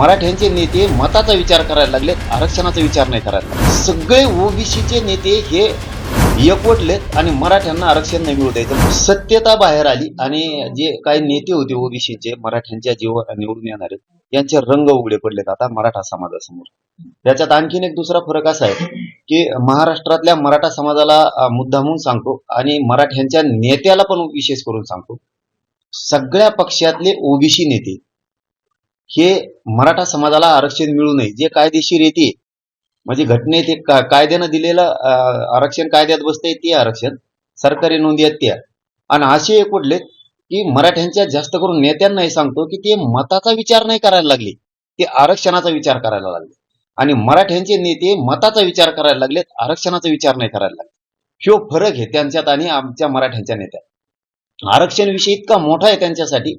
मराठ्यांचे नेते मताचा विचार करायला लागले, आरक्षणाचा विचार नाही करायला लागले. सगळे ओबीसीचे नेते हे एकवटलेत आणि मराठ्यांना आरक्षण नाही मिळू द्यायचं. सत्यता बाहेर आली आणि जे काही नेते होते ओबीसीचे मराठ्यांच्या जीवावर निवडून येणारे यांचे रंग उघडे पडलेत आता मराठा समाजासमोर. त्याच्यात आणखीन एक दुसरा फरक असा आहे की महाराष्ट्रातल्या मराठा समाजाला मुद्दामून सांगतो आणि मराठ्यांच्या नेत्याला पण विशेष करून सांगतो, सगळ्या पक्षातले ओबीसी नेते हे मराठा समाजाला आरक्षण मिळू नये जे कायदेशीर येते, म्हणजे घटनेत एक कायद्यानं दिलेलं आरक्षण कायद्यात बसतंय ते आरक्षण, सरकारी नोंदी आहेत त्या, आणि असे एकवटलेत की मराठ्यांच्या जास्त करून नेत्यांनाही सांगतो की ते मताचा विचार नाही करायला लागले, ते आरक्षणाचा विचार करायला लागले. आणि मराठ्यांचे नेते मताचा विचार करायला लागलेत, आरक्षणाचा विचार नाही करायला लागले. ह्यो फरक आहे त्यांच्यात आणि आमच्या मराठ्यांच्या नेत्यात. आरक्षण विषय इतका मोठा आहे त्यांच्यासाठी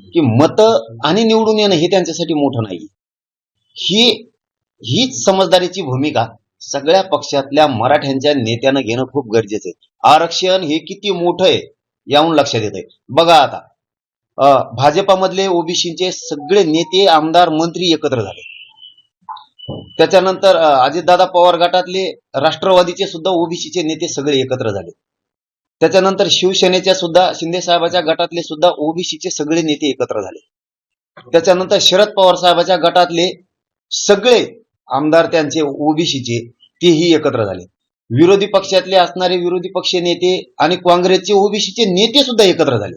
की मत आणि निवडून येणं हे त्यांच्यासाठी मोठं नाही. हीच समजदारीची भूमिका सगळ्या पक्षातल्या मराठ्यांच्या नेत्यानं घेणं खूप गरजेचं आहे. आरक्षण हे किती मोठं आहे याहून लक्षात येत आहे. बघा आता भाजपामधले ओबीसीचे सगळे नेते आमदार मंत्री एकत्र झाले. त्याच्यानंतर अजितदादा पवार गटातले राष्ट्रवादीचे सुद्धा ओबीसीचे नेते सगळे एकत्र झाले. त्याच्यानंतर शिवसेनेच्या सुद्धा शिंदे साहेबाच्या गटातले सुद्धा ओबीसीचे सगळे नेते एकत्र झाले. त्याच्यानंतर शरद पवार साहेबाच्या गटातले सगळे आमदार त्यांचे ओबीसीचे तेही एकत्र झाले. विरोधी पक्षातले असणारे विरोधी पक्ष नेते आणि काँग्रेसचे ओबीसीचे नेते सुद्धा एकत्र झाले.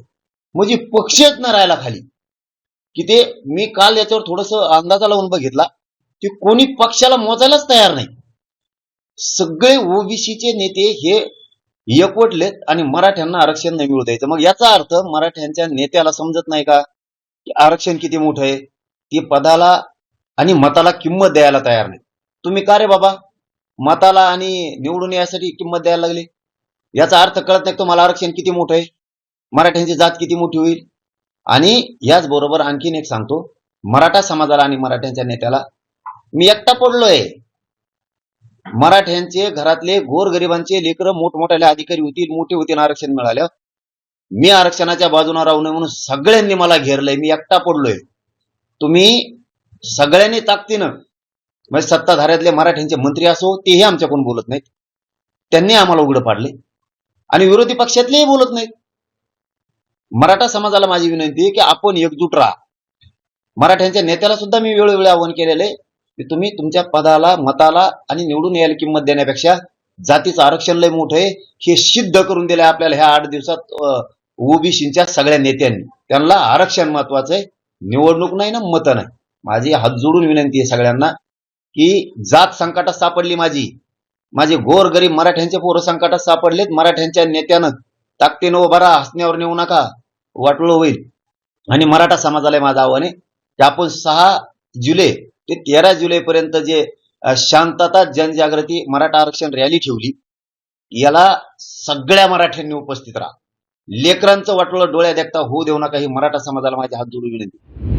म्हणजे पक्षच न राहिला खाली की ते, मी काल याच्यावर थोडस अंदाजा लावून बघितला की कोणी पक्षाला मोजायलाच तयार नाही. सगळे ओबीसीचे नेते हे एकवटलेत आणि मराठ्यांना आरक्षण नाही मिळू द्यायचं. मग याचा अर्थ मराठ्यांच्या नेत्याला समजत नाही का की आरक्षण किती मोठं आहे, ते पदाला आणि मताला किंमत द्यायला तयार नाही. तुम्ही का रे बाबा मताला आणि निवडून यासाठी किंमत द्यायला लागले? याचा अर्थ कळत नाही तुम्हाला आरक्षण किती मोठं आहे, मराठ्यांची जात किती मोठी होईल. आणि याच बरोबर आणखीन एक सांगतो, मराठा समाजाला आणि मराठ्यांच्या नेत्याला मी एकटा पडलोय. मराठ्यांचे घरातले गोरगरिबांचे लेकरं मोठमोठ्याले अधिकारी होतील, मोठे होतील आरक्षण मिळालं, मी आरक्षणाच्या बाजूने राहू नये म्हणून सगळ्यांनी मला घेरलंय, मी एकटा पडलोय. तुम्ही सगळ्यांनी ताकदीनं, म्हणजे सत्ताधाऱ्यातले मराठ्यांचे मंत्री असो तेही आमच्याकडून बोलत नाहीत, त्यांनी आम्हाला उघडं पाडले, आणि विरोधी पक्षातलेही बोलत नाहीत. मराठा समाजाला माझी विनंती आहे की आपण एकजूट राहा. मराठ्यांच्या नेत्याला सुद्धा मी वेळोवेळी आवाहन केलेलं आहे की तुम्ही तुमच्या पदाला, मताला आणि निवडून यायला किंमत देण्यापेक्षा जातीचं आरक्षण लय मोठं आहे हे सिद्ध करून दिलंय आपल्याला ह्या 8 दिवसात ओबीसीच्या सगळ्या नेत्यांनी. त्यांना आरक्षण महत्वाचं आहे, निवडणूक नाही ना, मत नाही. माझी हात जोडून विनंती आहे सगळ्यांना की जात संकटात सापडली, माझे गोर गरीब मराठ्यांचे पोरं संकटात सापडलेत. मराठ्यांच्या नेत्यानं ताकदीनं उभा राहा, हसण्यावर नेऊ नका, वाटोळं होईल. आणि मराठा समाजाला माझं आव्हान आहे की आपण 6 जुलै ते 13 जुलैपर्यंत जे शांतता जनजागृती मराठा आरक्षण रॅली ठेवली, याला सगळ्या मराठ्यांनी उपस्थित राहा. लेकरांचं वाटोळं डोळ्या देखता होऊ देऊ नका, ही मराठा समाजाला माझी हात जोडून विनंती.